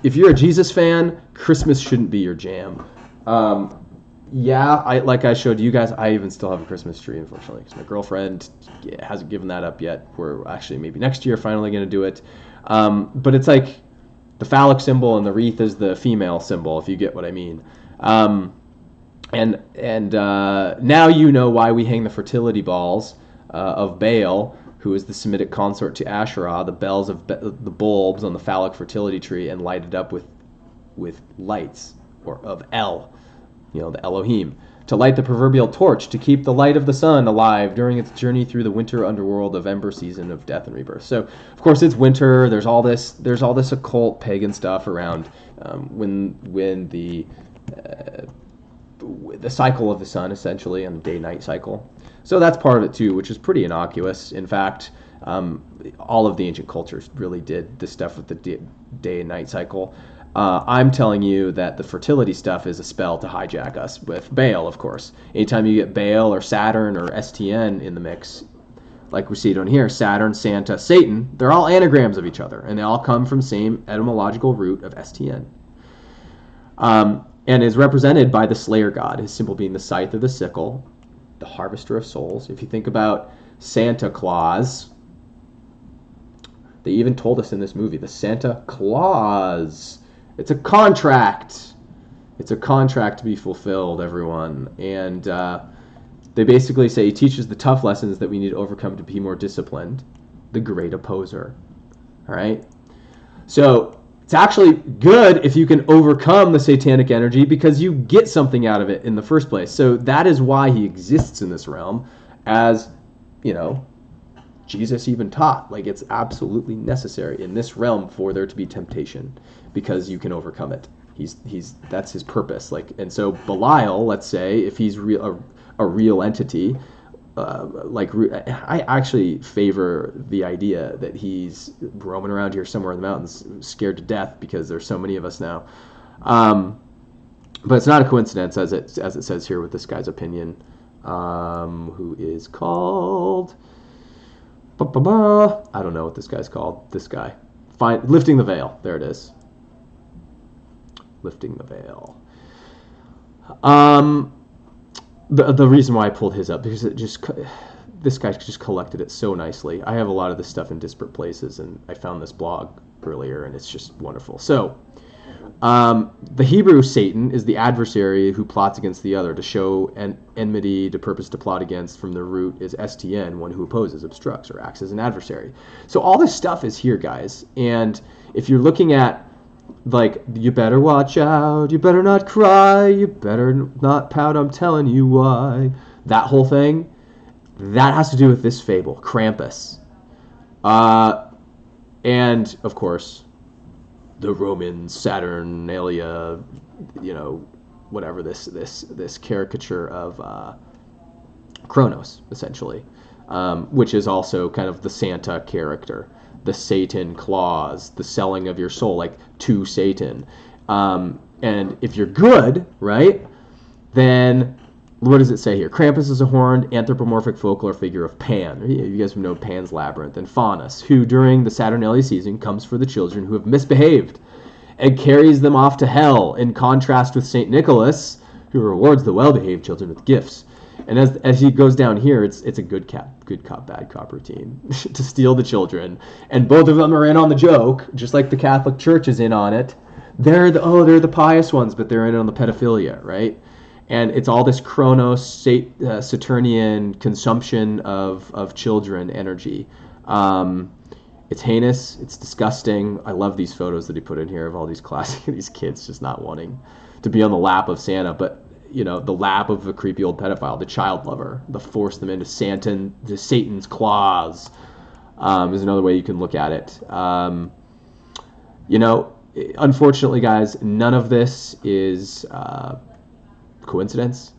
if you're a Jesus fan, Christmas shouldn't be your jam. Like I showed you guys, I even still have a Christmas tree, unfortunately, because my girlfriend hasn't given that up yet. We're actually maybe next year finally going to do it. But it's like the phallic symbol and the wreath is the female symbol, if you get what I mean. And now you know why we hang the fertility balls of Baal, who is the Semitic consort to Asherah, the bells of the bulbs on the phallic fertility tree, and lighted up with lights of El. The Elohim, to light the proverbial torch, to keep the light of the sun alive during its journey through the winter underworld of ember season of death and rebirth. So, of course, it's winter. There's all this occult pagan stuff around when the cycle of the sun, essentially, and the day-night cycle. So that's part of it too, which is pretty innocuous. In fact, all of the ancient cultures really did this stuff with the day and night cycle. I'm telling you that the fertility stuff is a spell to hijack us with Baal, of course. Anytime you get Baal or Saturn or STN in the mix, like we see down here, Saturn, Santa, Satan, they're all anagrams of each other, and they all come from the same etymological root of STN. And is represented by the slayer god, his symbol being the scythe or the sickle, the harvester of souls. If you think about Santa Claus, they even told us in this movie, the Santa Claus. It's a contract. It's a contract to be fulfilled, everyone. And they basically say he teaches the tough lessons that we need to overcome to be more disciplined. The great opposer. All right? So it's actually good if you can overcome the satanic energy because you get something out of it in the first place. So that is why he exists in this realm, as, Jesus even taught. Like, it's absolutely necessary in this realm for there to be temptation, because you can overcome it. That's his purpose. And so Belial, let's say, if he's a real entity, I actually favor the idea that he's roaming around here somewhere in the mountains, scared to death because there's so many of us now. But it's not a coincidence, as it says here with this guy's opinion, who is called I don't know what this guy's called. This guy. Lifting the veil. There it is. Lifting the veil. The reason why I pulled his up, because this guy just collected it so nicely. I have a lot of this stuff in disparate places, and I found this blog earlier, and it's just wonderful. So, the Hebrew Satan is the adversary who plots against the other to show an enmity to purpose to plot against. From the root is STN, one who opposes, obstructs, or acts as an adversary. So all this stuff is here, guys. And if you're looking at, like, you better watch out, you better not cry, you better not pout, I'm telling you why, that whole thing, that has to do with this fable, Krampus. And, of course, the Roman Saturnalia, whatever, this caricature of Kronos, essentially, which is also kind of the Santa character, the Satan clause, the selling of your soul, like, to Satan. And if you're good, right, then what does it say here? Krampus is a horned anthropomorphic folklore figure of Pan. You guys know Pan's Labyrinth. And Faunus, who during the Saturnalia season comes for the children who have misbehaved and carries them off to hell, in contrast with St. Nicholas, who rewards the well-behaved children with gifts. And as he goes down here, it's a good cop, bad cop routine to steal the children. And both of them are in on the joke, just like the Catholic Church is in on it. They're the pious ones, but they're in on the pedophilia, right? And it's all this Kronos, Saturnian consumption of children energy. It's heinous. It's disgusting. I love these photos that he put in here of all these these kids just not wanting to be on the lap of Santa, but the lap of a creepy old pedophile, the child lover, the force them into Satan's claws, is another way you can look at it. Unfortunately, guys, none of this is coincidence.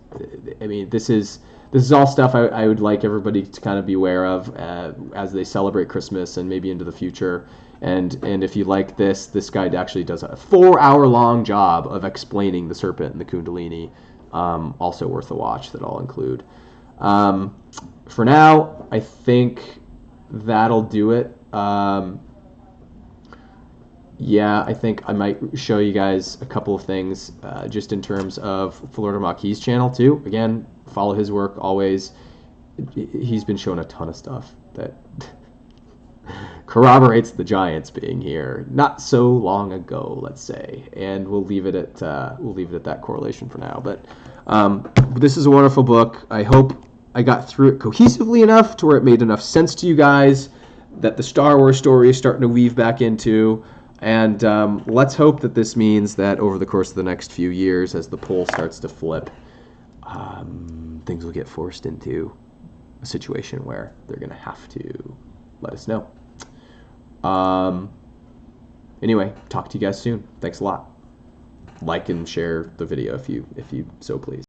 I mean, this is all stuff I would like everybody to kind of be aware of as they celebrate Christmas and maybe into the future. And if you like this guy actually does a 4-hour-long job of explaining the serpent and the Kundalini. Also worth a watch that I'll include. For now, I think that'll do it. I think I might show you guys a couple of things just in terms of Florida Maquis' channel too. Again, follow his work always. He's been showing a ton of stuff that corroborates the Giants being here not so long ago, let's say, and we'll leave it at that correlation for now. But this is a wonderful book. I hope I got through it cohesively enough to where it made enough sense to you guys that the Star Wars story is starting to weave back into. And let's hope that this means that over the course of the next few years, as the poll starts to flip, things will get forced into a situation where they're going to have to let us know. Anyway, talk to you guys soon. Thanks a lot. Like and share the video if you so please.